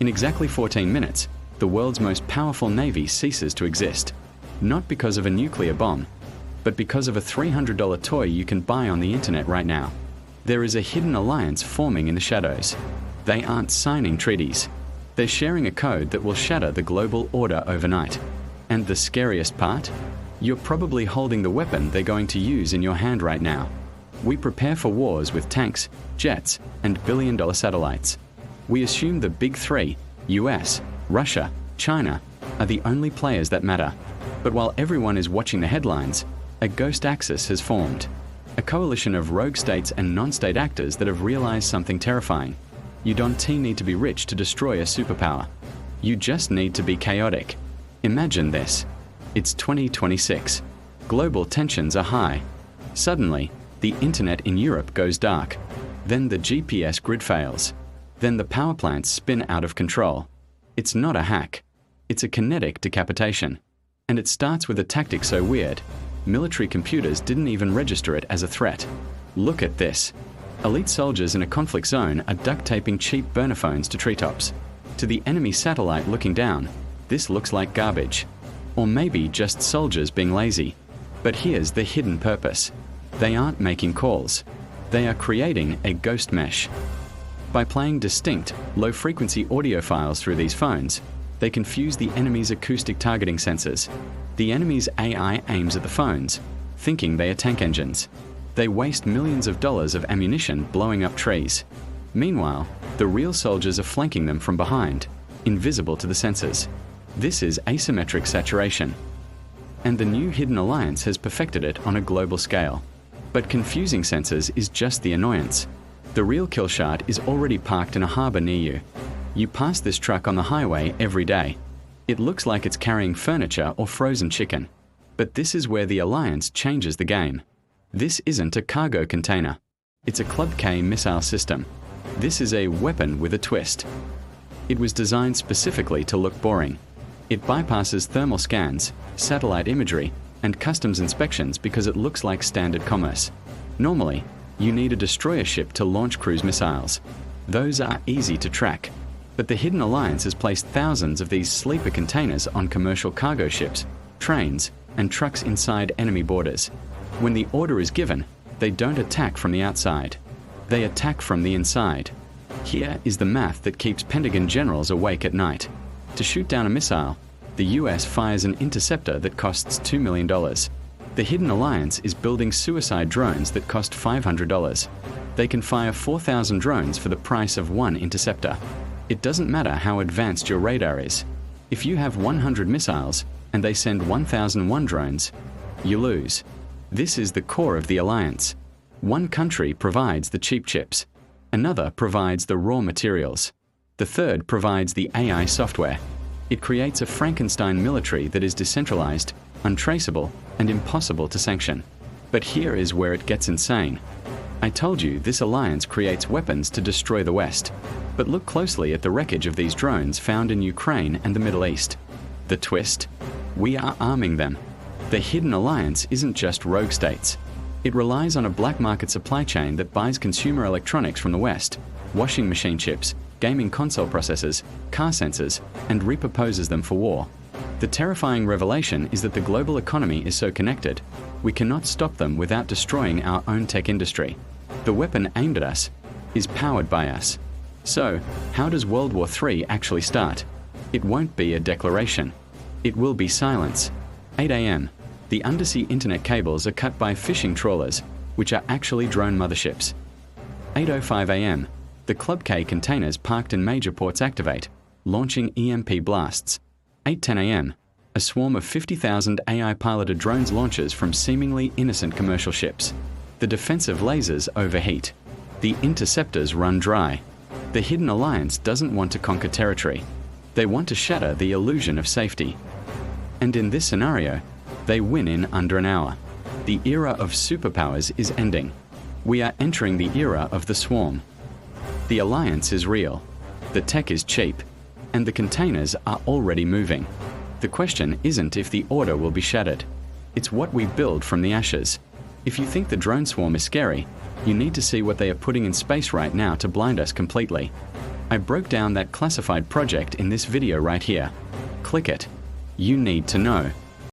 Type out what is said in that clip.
In exactly 14 minutes, the world's most powerful navy ceases to exist. Not because of a nuclear bomb, but because of a $300 toy you can buy on the internet right now. There is a hidden alliance forming in the shadows. They aren't signing treaties. They're sharing a code that will shatter the global order overnight. And the scariest part? You're probably holding the weapon they're going to use in your hand right now. We prepare for wars with tanks, jets, and billion-dollar satellites. We assume the big three, US, Russia, China, are the only players that matter. But while everyone is watching the headlines, a ghost axis has formed. A coalition of rogue states and non-state actors that have realized something terrifying. You don't need to be rich to destroy a superpower. You just need to be chaotic. Imagine this. It's 2026. Global tensions are high. Suddenly, the internet in Europe goes dark. Then the GPS grid fails. Then the power plants spin out of control. It's not a hack. It's a kinetic decapitation. And it starts with a tactic so weird, military computers didn't even register it as a threat. Look at this. Elite soldiers in a conflict zone are duct taping cheap burner phones to treetops. To the enemy satellite looking down, this looks like garbage. Or maybe just soldiers being lazy. But here's the hidden purpose. They aren't making calls. They are creating a ghost mesh. By playing distinct, low-frequency audio files through these phones, they confuse the enemy's acoustic targeting sensors. The enemy's AI aims at the phones, thinking they are tank engines. They waste millions of dollars of ammunition blowing up trees. Meanwhile, the real soldiers are flanking them from behind, invisible to the sensors. This is asymmetric saturation. And the new hidden alliance has perfected it on a global scale. But confusing sensors is just the annoyance. The real kill shot is already parked in a harbor near you. You pass this truck on the highway every day. It looks like it's carrying furniture or frozen chicken. But this is where the alliance changes the game. This isn't a cargo container. It's a Club K missile system. This is a weapon with a twist. It was designed specifically to look boring. It bypasses thermal scans, satellite imagery, and customs inspections because it looks like standard commerce. Normally, you need a destroyer ship to launch cruise missiles. Those are easy to track. But the Hidden Alliance has placed thousands of these sleeper containers on commercial cargo ships, trains, and trucks inside enemy borders. When the order is given, they don't attack from the outside. They attack from the inside. Here is the math that keeps Pentagon generals awake at night. To shoot down a missile, the US fires an interceptor that costs $2 million. The Hidden Alliance is building suicide drones that cost $500. They can fire 4,000 drones for the price of one interceptor. It doesn't matter how advanced your radar is. If you have 100 missiles and they send 1,001 drones, you lose. This is the core of the alliance. One country provides the cheap chips. Another provides the raw materials. The third provides the AI software. It creates a Frankenstein military that is decentralized, untraceable, and impossible to sanction. But here is where it gets insane. I told you this alliance creates weapons to destroy the West. But look closely at the wreckage of these drones found in Ukraine and the Middle East. The twist? We are arming them. The Hidden Alliance isn't just rogue states. It relies on a black market supply chain that buys consumer electronics from the West, washing machine chips, gaming console processors, car sensors, and repurposes them for war. The terrifying revelation is that the global economy is so connected, we cannot stop them without destroying our own tech industry. The weapon aimed at us is powered by us. So, how does World War III actually start? It won't be a declaration. It will be silence. 8 a.m. The undersea internet cables are cut by fishing trawlers, which are actually drone motherships. 8:05 a.m. The Club K containers parked in major ports activate, launching EMP blasts. 8:10 a.m. A swarm of 50,000 AI-piloted drones launches from seemingly innocent commercial ships. The defensive lasers overheat. The interceptors run dry. The Hidden Alliance doesn't want to conquer territory. They want to shatter the illusion of safety. And in this scenario, they win in under an hour. The era of superpowers is ending. We are entering the era of the swarm. The alliance is real. The tech is cheap. And the containers are already moving. The question isn't if the order will be shattered. It's what we build from the ashes. If you think the drone swarm is scary, you need to see what they are putting in space right now to blind us completely. I broke down that classified project in this video right here. Click it. You need to know.